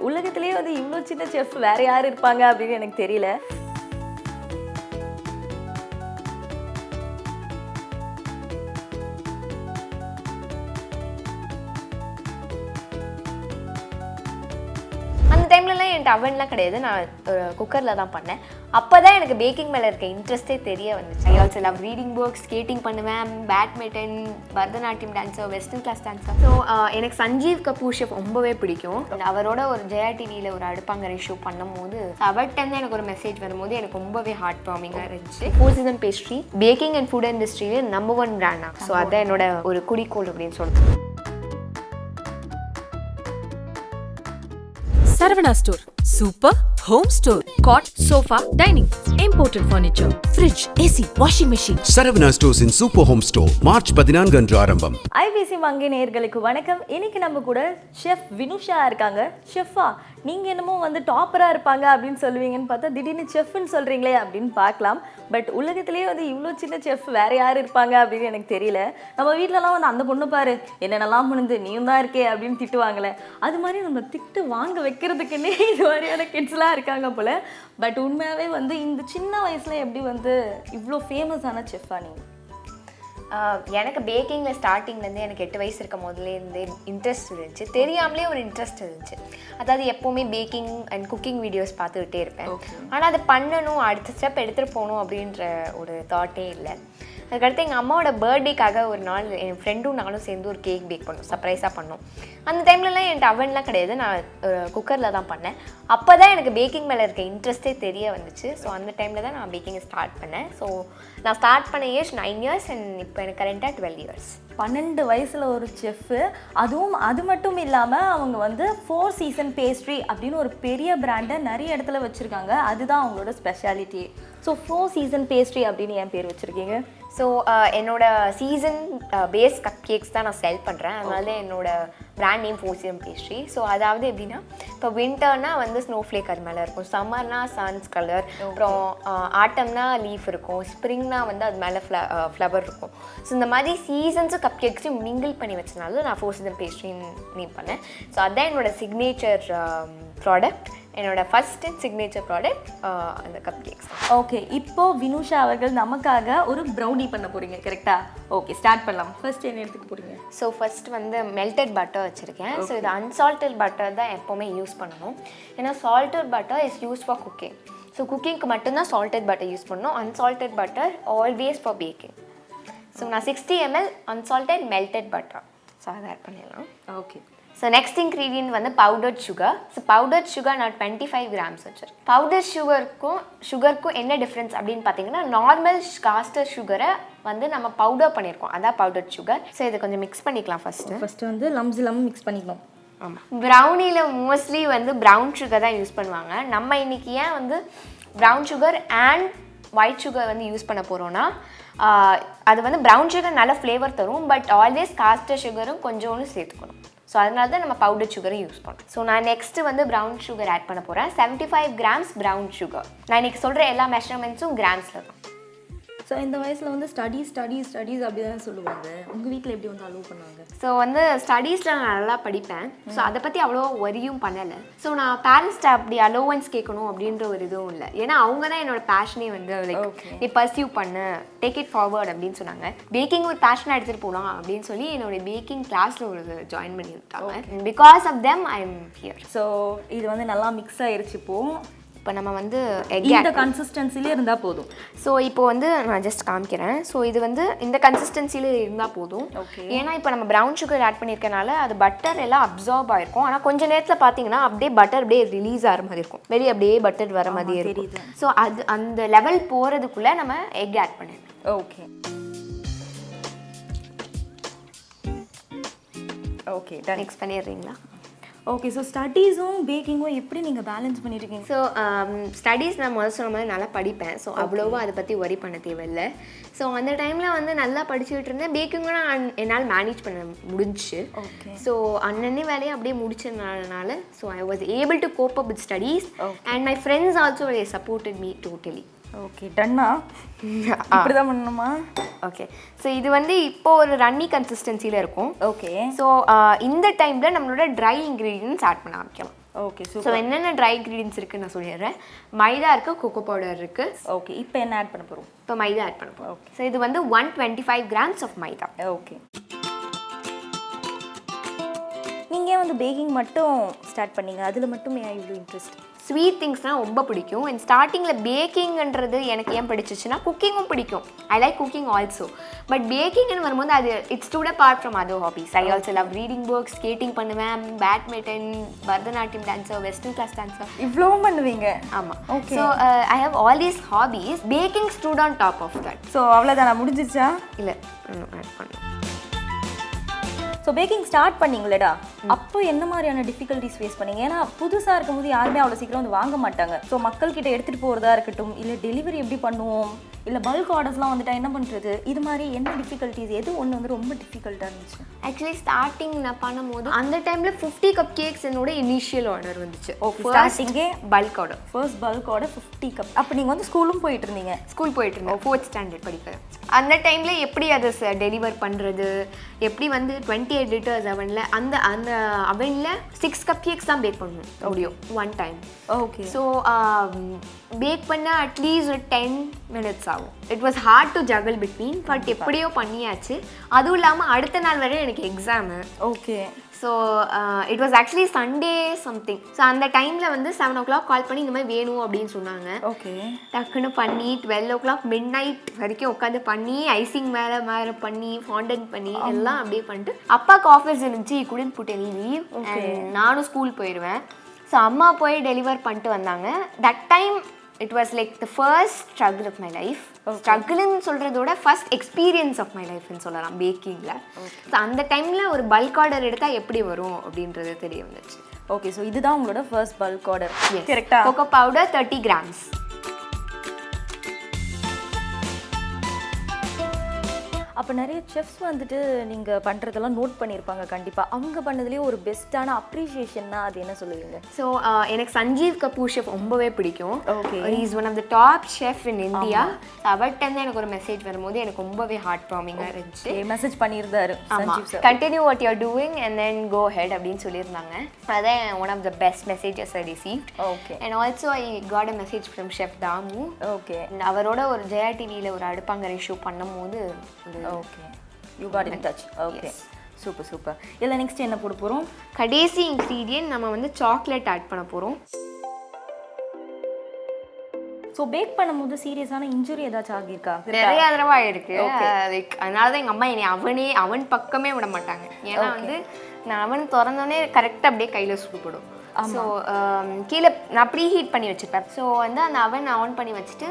உலகத்திலேயே வந்து இவ்வளோ சின்ன செஃப் வேற யார் இருப்பாங்க அப்படின்னு எனக்கு தெரியல. அந்த டைம்லலாம் என்கிட்ட அவன்லாம் கிடையாது, நான் குக்கரில் தான் பண்ணேன். அப்போ தான் எனக்கு பேக்கிங் மேலே இருக்க இன்ட்ரெஸ்ட்டே தெரிய வந்துச்சு. I also love reading books, skating பண்ணுவேன், badminton, Bharatanatyam dancer, western class dancer. So எனக்கு சஞ்சீவ் கபூர் ஷெஃப் ரொம்பவே பிடிக்கும். அவரோட ஒரு ஜெயா டிவியில் ஒரு அடுப்பாங்கரை ஷோ பண்ணும்போது அவர்கிட்ட எனக்கு ஒரு மெசேஜ் வரும்போது எனக்கு ரொம்பவே ஹார்ட் வார்மிங்காக இருந்துச்சு. 4 season pastry baking and food இண்டஸ்ட்ரியிலே No.1 பிராண்டா. ஸோ அதான் என்னோட ஒரு குறிக்கோள் அப்படின்னு சொல்லுவேன். Saravana Store, Super Home Store, Cot, Sofa, Dining, Imported Furniture, Fridge, AC, Washing Machine. Saravana Stores in Super Home Store, March 14 அன்று ஆரம்பம். IBC Mangai நேயர்களுக்கு வணக்கம். இன்னைக்கு நம்ம கூட ஷெஃப் வினுஷா இருக்காங்க. ஷெஃபா, நீங்கள் என்னமோ வந்து டாப்பராக இருப்பாங்க அப்படின்னு சொல்லுவீங்கன்னு பார்த்தா திடீர்னு செஃப்னு சொல்கிறீங்களே அப்படின்னு பார்க்கலாம். பட் உலகத்திலேயே வந்து இவ்வளோ சின்ன செஃப் வேறு யார் இருப்பாங்க அப்படின்னு எனக்கு தெரியல. நம்ம வீட்டிலலாம் வந்து அந்த பொண்ணு பாரு என்னென்னலாம் பண்ணுது, நீயும் தான் இருக்கே அப்படின்னு திட்டுவாங்களே, அது மாதிரி நம்ம திட்டு வாங்க வைக்கிறதுக்குன்னே இது மாதிரியான கிட்ஸ்லாம் இருக்காங்க போல். பட் உண்மையாகவே வந்து இந்த சின்ன வயசில் எப்படி வந்து இவ்வளோ ஃபேமஸான செஃப்பா நீங்கள்? எனக்கு பேக்கிங்கில் ஸ்டார்டிங்லேருந்து எனக்கு 8 வயசு இருக்கும் போதுலேருந்து இன்ட்ரெஸ்ட் இருந்துச்சு. தெரியாமலே ஒரு இன்ட்ரெஸ்ட் இருந்துச்சு. அதாவது எப்போவுமே பேக்கிங் அண்ட் குக்கிங் வீடியோஸ் பார்த்துக்கிட்டே இருப்பேன். ஆனால் அதை பண்ணணும், அடுத்த ஸ்டெப் எடுத்துகிட்டு போகணும் அப்படின்ற ஒரு தாட்டே இல்லை. அதுக்கடுத்து எங்கள் அம்மாவோட பர்த்டேக்காக ஒரு நாள் என் ஃப்ரெண்டும் நானும் சேர்ந்து ஒரு கேக் பேக் பண்ணோம், சர்ப்ரைஸாக பண்ணோம். அந்த டைம்லலாம் என்கிட்ட அவன்லாம் கிடையாது, நான் குக்கரில் தான் பண்ணேன். அப்போ தான் எனக்கு பேக்கிங் மேலே இருக்க இன்ட்ரெஸ்ட்டே தெரிய வந்துச்சு. ஸோ அந்த டைமில் தான் நான் பேக்கிங்கை ஸ்டார்ட் பண்ணேன். ஸோ நான் ஸ்டார்ட் பண்ண ஏஜ் 9 years அண்ட் இப்போ எனக்கு கரண்ட்டாக 12 years. 12 வயசில் ஒரு செஃப்பு, அதுவும் அது மட்டும் இல்லாமல் அவங்க வந்து 4 season பேஸ்ட்ரி அப்படின்னு ஒரு பெரிய பிராண்டை நிறைய இடத்துல வச்சுருக்காங்க. அதுதான் அவங்களோட ஸ்பெஷாலிட்டி. ஸோ 4 season பேஸ்ட்ரி அப்படின்னு என் பேர் வச்சுருக்கீங்க. ஸோ என்னோட சீசன் பேஸ் கப் கேக்ஸ் தான் நான் செல் பண்ணுறேன். அதனால என்னோட brand name 4 season pastry. So அதாவது எப்படின்னா, இப்போ வின்டர்னா வந்து ஸ்னோஃப்ளேக் அது மேலே இருக்கும், சம்மர்னா சன்ஸ் கலர், அப்புறம் ஆட்டம்னா லீஃப் இருக்கும், ஸ்ப்ரிங்னா வந்து அது மேலே ஃப்ளவர் இருக்கும். ஸோ இந்த மாதிரி சீசன்ஸும் கப் கேக்ஸையும் மிங்கிள் பண்ணி வச்சனால நான் 4 season பேஸ்ட்ரின்னு நேம் பண்ணேன். ஸோ அதுதான் என்னோட சிக்னேச்சர் ப்ராடக்ட், என்னோட ஃபர்ஸ்ட் அண்ட் சிக்னேச்சர் ப்ராடக்ட் அந்த கப் கேக்ஸ். ஓகே, இப்போது வினுஷா அவர்கள் நமக்காக ஒரு ப்ரௌனி பண்ண போகிறீங்க, கரெக்டா? ஓகே, ஸ்டார்ட் பண்ணலாம். ஃபர்ஸ்ட் என்ன எடுத்துக்க போகிறீங்க? ஸோ ஃபர்ஸ்ட் வந்து மெல்டட் பட்டர் வச்சுருக்கேன். ஸோ இது அன்சால்டட் பட்டர் தான் எப்போவுமே யூஸ் பண்ணணும். ஏன்னா salted butter is use for cooking. So குக்கிங்க்கு மட்டும்தான் சால்டட் பட்டர் யூஸ் பண்ணணும். Unsalted butter always for baking. So நான் 60 ml unsalted melted butter, so அதை ஆட் பண்ணிடலாம். ஓகே. ஸோ நெக்ஸ்ட் இன்க்ரீடியன்ட் வந்து powdered sugar. So powdered sugar நான் 25 grams வச்சுருக்கேன். Powder சுகருக்கும் என்ன டிஃப்ரென்ஸ் அப்படின்னு பார்த்தீங்கன்னா, நார்மல் காஸ்டர் சுகரை வந்து நம்ம பவுடர் பண்ணியிருக்கோம், அதான் பவுடர்ட் சுகர். ஸோ இதை கொஞ்சம் மிக்ஸ் பண்ணிக்கலாம். ஃபஸ்ட்டு வந்து லம்ஸ் மிக்ஸ் பண்ணிக்கணும். ஆமாம், ப்ரௌனியில் மோஸ்ட்லி வந்து ப்ரௌன் சுகர் தான் யூஸ் பண்ணுவாங்க. நம்ம இன்றைக்கி ஏன் வந்து brown sugar and white sugar வந்து யூஸ் பண்ண போகிறோன்னா, அது வந்து ப்ரௌன் சுகர் நல்ல ஃப்ளேவர் தரும், பட் ஆல்வேஸ் காஸ்டர் சுகரும் கொஞ்சோன்னு சேர்த்துக்கணும். ஸோ அதனால தான் நம்ம பவுடர் சுகரை யூஸ் பண்ணுறோம். ஸோ நான் நெக்ஸ்ட்டு வந்து ப்ரௌன் சுகர் ஆட் பண்ண போகிறேன். 75 grams ப்ரௌன் சுகர். நான் இன்றைக்கி சொல்கிற எல்லா மெஷர்மெண்ட்ஸும் கிராம்ஸில் தான். ஸோ இந்த வயசில் வந்து ஸ்டடீஸ் அப்படி தானே சொல்லுவாங்க. உங்கள் வீட்டில் எப்படி வந்து அலோவ் பண்ணுவாங்க? ஸோ வந்து ஸ்டடீஸில் நான் நல்லா படிப்பேன். ஸோ அதை பற்றி அவ்வளோ ஒரியும் பண்ணலை. ஸோ நான் பேரண்ட்ஸ்ட்டு அப்படி அலோவன்ஸ் கேட்கணும் அப்படின்ற ஒரு இதுவும் இல்லை. ஏன்னா அவங்க தான் என்னோட பேஷனே வந்து லைக் நீ பர்சியூ பண்ணு, டேக் இட் ஃபார்வர்ட் அப்படின்னு சொன்னாங்க. பேக்கிங் ஒரு பேஷனாக எடுத்துகிட்டு போகலாம் அப்படின்னு சொல்லி என்னோட பேக்கிங் கிளாஸில் ஒரு ஜாயின் பண்ணி விட்டாங்க. Because of them I am here. So இது வந்து நல்லா மிக்ஸ் ஆகிருச்சு. இப்போ நம்ம வந்து இந்த கன்சிஸ்டன்சிலே இருந்தால் போதும். ஸோ இப்போ வந்து நான் ஜஸ்ட் காமிக்கிறேன். ஸோ இது வந்து இந்த கன்சிஸ்டன்சியில் இருந்தால் போதும். ஏன்னா இப்போ நம்ம ப்ரௌன் சுகர் ஆட் பண்ணியிருக்கனால அது பட்டர் எல்லாம் அப்சார்ப் ஆகிருக்கும். ஆனால் கொஞ்சம் நேரத்தில் பார்த்தீங்கன்னா அப்படியே பட்டர் அப்படியே ரிலீஸ் ஆகிற மாதிரி இருக்கும், வெளியே அப்படியே பட்டர் வர மாதிரி இருக்கும். ஸோ அது அந்த லெவல் போகிறதுக்குள்ளே நம்ம எக் ஆட் பண்ணிடணும். ஓகே ஓகே, மிக்ஸ் பண்ணிடுறீங்களா? ஓகே. ஸோ ஸ்டடீஸும் பேக்கிங்கும் எப்படி நீங்கள் பேலன்ஸ் பண்ணியிருக்கீங்க? ஸோ ஸ்டடீஸ் நான் முதல்ல சொன்ன மாதிரி நல்லா படிப்பேன். ஸோ அவ்வளோவா அதை பற்றி ஒரி பண்ண தேவையில்லை. ஸோ அந்த டைமில் வந்து நல்லா படிச்சுக்கிட்டு இருந்தேன். பேக்கிங்கும் நான் என்னால் மேனேஜ் பண்ண முடிஞ்சிச்சு. ஸோ அன்னன்னே வேலையை அப்படியே முடிச்சதுனால so I was able to cope up with studies and my friends also they supported me totally. Okay, டன்னா இப்படி தான் பண்ணணுமா? ஓகே. ஸோ இது வந்து இப்போ ஒரு ரன்னி கன்சிஸ்டன்சியில் இருக்கும். ஓகே. ஸோ இந்த டைமில் நம்மளோட ட்ரை இன்க்ரீடியன்ட்ஸ் ஆட் பண்ண ஆரம்பிக்கலாம். ஓகே ஸோ என்னென்ன ட்ரை இன்க்ரீடியன்ஸ் இருக்குன்னு நான் சொல்லிடுறேன். மைதா இருக்குது, கொக்கோ பவுடர் இருக்குது. ஓகே இப்போ என்ன ஆட் பண்ண போகிறோம்? இப்போ மைதா ஆட் பண்ண போகிறோம். ஸோ இது வந்து 125 grams ஆஃப் மைதா. ஓகே நீங்கள் வந்து பேக்கிங் மட்டும் ஸ்டார்ட் பண்ணீங்க, அதில் மட்டும் ஏன் இவ்வளோ இன்ட்ரெஸ்ட்? ஸ்வீட் திங்ஸ்னால் ரொம்ப பிடிக்கும். அண்ட் ஸ்டார்டிங்கில் பேக்கிங்ன்றது எனக்கு ஏன் பிடிச்சிச்சுன்னா குக்கிங்கும் பிடிக்கும். I like cooking also. But பேக்கிங்னு வரும்போது அது it's stood apart from other hobbies. I also love reading books, skating பண்ணுவேன், badminton, Bharatanatyam dancer, western class dancer, இவ்வளோ பண்ணுவீங்க? ஆமாம். So I have all these hobbies. Baking stood on top of that. So அவ்வளோதானா, முடிஞ்சிச்சா? இல்லை ஆட் பண்ணேன். So baking start பண்ணிங்களேடா, அப்போ என்ன மாதிரியான டிஃபிகல்ட்டிஸ் ஃபேஸ் பண்ணீங்க? ஏன்னா புதுசாக இருக்கும்போது யாருமே அவ்வளோ சீக்கிரம் வந்து வாங்க மாட்டாங்க. ஸோ மக்கள்கிட்ட எடுத்துகிட்டு போகிறதா இருக்கட்டும், இல்லை டெலிவரி எப்படி பண்ணுவோம், இல்லை பல்க் ஆர்டர்ஸ்லாம் வந்துட்டா என்ன பண்ணுறது, இது மாதிரி என்ன டிஃபிகல்ட்டிஸ், எது ஒன்று வந்து ரொம்ப டிஃபிகல்ட்டாக இருந்துச்சு? ஆக்சுவலி ஸ்டார்டிங் நான் பண்ணும்போது அந்த டைமில் 50 கப் கேக்ஸ் என்னோட இனிஷியல் ஆர்டர் வந்துச்சு. ஸ்டார்டிங்கே bulk order. First bulk order 50 cup. அப்போ நீங்கள் வந்து ஸ்கூலும் போயிட்டு இருந்தீங்க? ஸ்கூல் போயிட்டு இருந்தேன், 4th ஸ்டாண்டர்ட் படிக்கிறேன். அந்த டைமில் எப்படி அதை டெலிவர் பண்ணுறது, எப்படி வந்து 28 லிட்டர்ஸ் அவனில் அந்த அவனில் 6 கப் கேக்ஸ் தான் பேக் பண்ணணும் முடியும் one time. Okay. So pack பண்ண அட்லீஸ்ட் ஒரு 10 minutes ஆகும். It was hard to juggle between. But எப்படியோ பண்ணியாச்சு. அதுவும் இல்லாமல் அடுத்த நாள் வரை எனக்கு exam. Okay. So it was actually Sunday something. So அந்த டைமில் வந்து 7 o'clock கால் பண்ணி இந்த மாதிரி வேணும் அப்படின்னு சொன்னாங்க. ஓகே. டக்குன்னு பண்ணி 12 o'clock midnight வரைக்கும் உட்காந்து பண்ணி ஐசிங் மேலே பண்ணி ஃபாண்டன் பண்ணி எல்லாம் அப்படியே பண்ணிட்டு அப்பாவுக்கு ஆஃபீஸ் இருந்துச்சு. couldn't put any leave. நானும் ஸ்கூல் போயிடுவேன். ஸோ அம்மா போய் டெலிவர் பண்ணிட்டு வந்தாங்க. That time it was like the first struggle of my life. ஸ்ட்ரகிள்னு சொல்கிறதோட ஃபர்ஸ்ட் எக்ஸ்பீரியன்ஸ் ஆஃப் மை லைஃப்னு சொல்லலாம் பேக்கிங்கில். ஸோ அந்த டைமில் ஒரு பல்க் ஆர்டர் எடுத்தால் எப்படி வரும் அப்படின்றது தெரிய வந்துச்சு. ஓகே. ஸோ இதுதான் உங்களோட ஃபர்ஸ்ட் பல்க் ஆர்டர், கரெக்டா? Cocoa powder 30 grams. அப்போ நிறைய செஃப்ஸ் வந்துட்டு நீங்கள் பண்ணுறதெல்லாம் நோட் பண்ணியிருப்பாங்க கண்டிப்பாக. அவங்க பண்ணதுலேயே ஒரு பெஸ்ட்டான அப்ரிஷியேஷன்னா அது என்ன சொல்லுவீங்க? ஸோ எனக்கு சஞ்சீவ் கபூர் ஷெஃப் ரொம்பவே பிடிக்கும். Okay. Is one of the top chef in India. அவர்கிட்ட எனக்கு ஒரு மெசேஜ் வரும்போது எனக்கு ரொம்பவே ஹார்ட் வார்மிங்காக இருந்துச்சு. மெசேஜ் பண்ணியிருந்தாரு Sanjeev sir. Continue what you are doing and then go head அப்படின்னு சொல்லியிருந்தாங்க. அதான் one of the best messages I received. Okay. And also I got a message from chef Damu. Okay. அவரோட ஒரு ஜெயா டிவியில் ஒரு அடுப்பாங்கரை ஷோ பண்ணும்போது okay, you got in touch. Okay, super super. இதில் நெக்ஸ்ட் என்ன போட போகிறோம்? கடைசி இன்க்ரீடியன்ட் நம்ம வந்து சாக்லேட் ஆட் பண்ண போகிறோம். ஸோ பேக் பண்ணும்போது சீரியஸான இன்ஜுரி ஏதாச்சும் ஆகியிருக்கா? நிறைய தடவை ஆயிருக்கு. லைக் அதனால தான் எங்கள் அம்மா என்னை அவன் பக்கமே விட மாட்டாங்க. ஏன்னா வந்து நான் அவன் திறந்தோடனே கரெக்டாக அப்படியே கையில் சுடுபடும். ஸோ கீழே நான் ப்ரீ ஹீட் பண்ணி வச்சுருப்பேன். ஸோ வந்து அந்த ஆன் பண்ணி வச்சுட்டு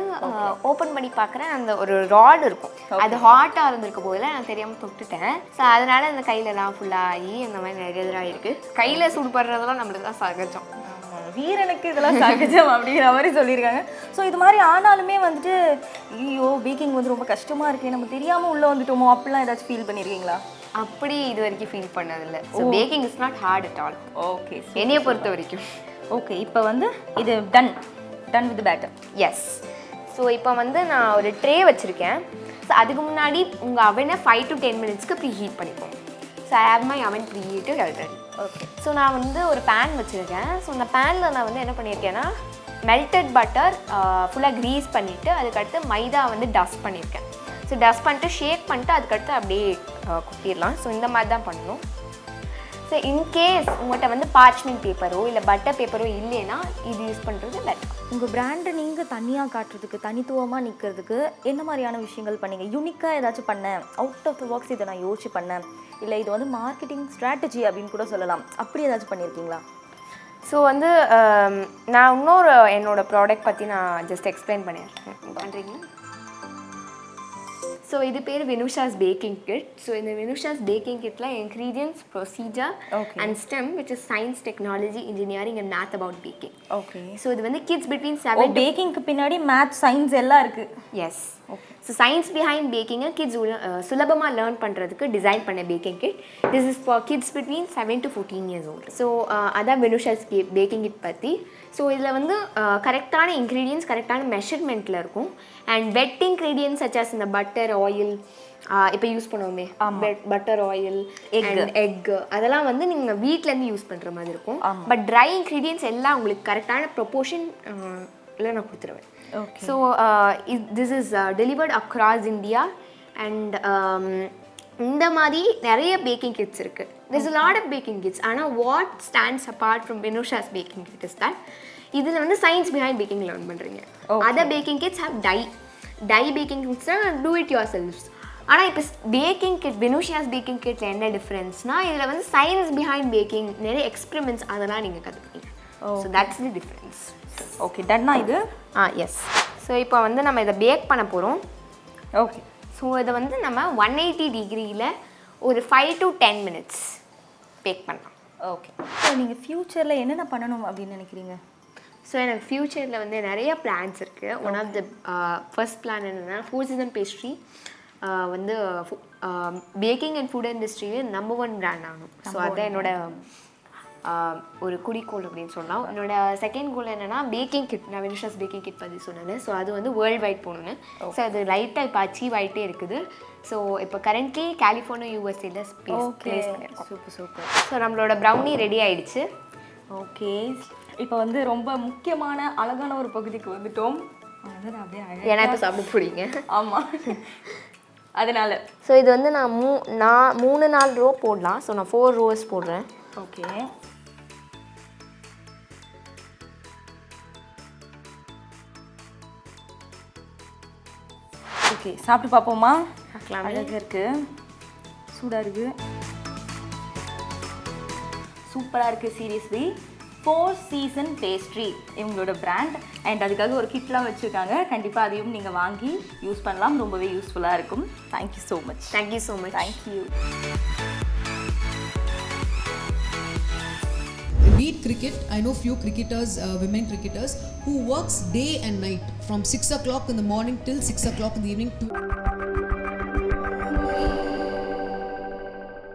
ஓப்பன் பண்ணி பார்க்குறேன். அந்த ஒரு ராட் இருக்கும், அது ஹாட்டாக இருந்திருக்க போதில் நான் தெரியாமல் தொட்டுட்டேன். ஸோ அதனால அந்த கையிலலாம் ஃபுல்லாகி அந்த மாதிரி நிறைய தடவை இருக்குது. கையில் சுடுபடுறதெல்லாம் நம்மளுக்கு தான் சகஜம். வீரனுக்கு இதெல்லாம் சகஜம் அப்படிங்கிற மாதிரி சொல்லியிருக்காங்க. ஸோ இது மாதிரி ஆனாலுமே வந்துட்டு ஐயோ பேக்கிங் வந்து ரொம்ப கஷ்டமாக இருக்கே, நம்ம தெரியாமல் உள்ளே வந்துட்டோமோ அப்படிலாம் ஏதாச்சும் ஃபீல் பண்ணியிருக்கீங்களா? அப்படி இது வரைக்கும் ஃபீல் பண்ணதில்லை. So baking is not hard at all. Okay, என்னையை பொறுத்த வரைக்கும். ஓகே, இப்போ வந்து இது done with batter. Yes. So இப்போ வந்து நான் ஒரு ட்ரே வச்சுருக்கேன். ஸோ அதுக்கு முன்னாடி உங்கள் அவனை 5 to 10 minutes ப்ரீ ஹீட் பண்ணிப்போம். So I have my oven preheated already. Okay. So நான் வந்து ஒரு பேன் வச்சுருக்கேன். ஸோ அந்த பேனில் நான் வந்து என்ன பண்ணியிருக்கேன்னா மெல்டட் பட்டர் ஃபுல்லாக க்ரீஸ் பண்ணிவிட்டு அதுக்கடுத்து மைதா வந்து டஸ்ட் பண்ணியிருக்கேன். ஸோ டஸ்ட் பண்ணிட்டு ஷேக் பண்ணிட்டு அதுக்கடுத்து அப்படியே குத்திடலாம். ஸோ இந்த மாதிரி தான் பண்ணணும். ஸோ இன்கேஸ் உங்கள்கிட்ட வந்து பார்ச்மெண்ட் பேப்பரோ இல்லை பட்டர் பேப்பரோ இல்லைன்னா இது யூஸ் பண்ணுறது பெட்டர். உங்கள் பிராண்டை நீங்கள் தனியாக காட்டுறதுக்கு, தனித்துவமாக நிற்கிறதுக்கு என்ன மாதிரியான விஷயங்கள் பண்ணீங்க? யூனிக்காக ஏதாச்சும் பண்ணேன், அவுட் ஆஃப் த பாக்ஸ் இதை நான் யோசிச்சு பண்ணேன், இல்லை இது வந்து மார்க்கெட்டிங் ஸ்ட்ராட்டஜி அப்படின்னு கூட சொல்லலாம், அப்படி ஏதாச்சும் பண்ணியிருக்கீங்களா? ஸோ வந்து நான் இன்னொரு என்னோடய ப்ராடக்ட் பற்றி நான் ஜஸ்ட் எக்ஸ்பிளைன் பண்ணியிருக்கேன். பண்ணுறீங்களா? ஸோ இது பேர் வினுஷாஸ் பேக்கிங் கிட். ஸோ இந்த வினுஷாஸ் பேக்கிங் கிட்டில் ingredients, procedure and STEM which is science, technology, engineering and math about baking. Okay. So இது வந்து கிட்ஸ் பிட்வீன் 7 பேக்கிங்க்கு பின்னாடி மேத், சயின்ஸ் எல்லாம் இருக்குது. எஸ். ஸோ சயின்ஸ் பிஹைண்ட் பேக்கிங்கை கிட்ஸ் சுலபமாக லேர்ன் பண்ணுறதுக்கு டிசைன் பண்ண baking kit. This is for kids between 7 to 14 years old. So அதான் வினுஷாஸ் பேக்கிங் கிட் பற்றி. ஸோ இதில் வந்து கரெக்டான இன்க்ரீடியன்ஸ் கரெக்டான மெஷர்மெண்ட்டில் இருக்கும். And wet ingredients such as இந்த பட்டர், ஆயில் இப்போ யூஸ் பண்ணுவோமே பட்டர் ஆயில் எக் அதெல்லாம் வந்து நீங்கள் வீட்டிலேருந்து யூஸ் பண்ணுற மாதிரி இருக்கும். பட் ட்ரை இன்க்ரீடியன்ஸ் எல்லாம் உங்களுக்கு கரெக்டான ப்ரொபோர்ஷன் நான் கொடுத்துருவேன். So this is delivered across India. And இந்த மாதிரி நிறைய பேக்கிங் கிட்ஸ் இருக்குது. there's a lot of baking kits. ஆனால் what stands apart from Vinusha's baking kit is that இதில் வந்து சயின்ஸ் பிஹைண்ட் பேக்கிங் லேர்ன் பண்ணுறீங்க. Other baking kits have DIY baking கிட்ஸ்னால் do it yourselves. ஆனால் இப்போ packing kit Vinusha's packing கிட்டில் என்ன டிஃப்ரென்ஸ்னால் இதில் வந்து சயின்ஸ் பிஹைண்ட் பேக்கிங் நிறைய எக்ஸ்பெரிமெண்ட்ஸ் அதெல்லாம் நீங்கள் கற்றுப்பீங்க. So that's the difference. Okay டன்னா இது? எஸ். ஸோ இப்போ வந்து நம்ம இதை பேக் பண்ண போகிறோம். ஓகே. ஸோ இதை வந்து நம்ம 180 டிகிரியில் ஒரு 5 to 10 minutes பேக் பண்ணலாம். ஓகே. ஸோ நீங்கள் ஃப்யூச்சரில் என்னென்ன பண்ணணும் அப்படின்னு நினைக்கிறீங்க? ஸோ எனக்கு ஃப்யூச்சரில் வந்து நிறைய பிளான்ஸ் இருக்குது. One of the first plan என்னென்னா ஃபுட் சீசன் பேஸ்ட்ரி வந்து பேக்கிங் அண்ட் ஃபுட் இண்டஸ்ட்ரியிலே நம்பர் 1 பிராண்ட் ஆகணும். ஸோ அதுதான் என்னோட ஒரு குறிக்கோள் அப்படின்னு சொல்லலாம். என்னோட செகண்ட் கோல் என்னென்னா பேக்கிங் கிட். நான் Vinusha's பேக்கிங் கிட் பற்றி சொன்னேன். ஸோ அது வந்து வேர்ல்டு வைட் போகணுன்னு. ஸோ அது லைட்டாக இப்போ அச்சீவ் ஆகிட்டே இருக்குது. ஸோ இப்போ கரண்ட்லி கலிஃபோர்னியா யூஎஸ்ஏல பிளேஸ் பண்ணியிருக்கோம். சூப்பர். ஸோ நம்மளோட ப்ரௌனி ரெடி ஆகிடுச்சு. ஓகே. இப்போ வந்து ரொம்ப முக்கியமான அழகான ஒரு பகுதிக்கு வந்துட்டோம். ஏன்னா இப்போ சாப்பிட போறீங்க. ஆமாம், அதனால். ஸோ இது வந்து நான் 3-4 ரோ போடலாம். ஸோ நான் 4 rows போடுறேன். ஓகே. ஓகே, சாப்பிட்டு பார்ப்போமா? அழகாக இருக்குது, சூடாக இருக்குது, சூப்பராக இருக்குது. சீரியஸ்லி 4 சீசன் பேஸ்ட்ரி இவங்களோட பிராண்ட். அண்ட் அதுக்காக ஒரு கிட்லாம் வச்சுருக்காங்க. கண்டிப்பாக அதையும் நீங்கள் வாங்கி யூஸ் பண்ணலாம். ரொம்பவே யூஸ்ஃபுல்லாக இருக்கும். Thank you so much. Thank you so much. Thank you. Beat cricket, I know few cricketers, women cricketers, who works day and night from 6 o'clock in the morning till 6 o'clock in the evening to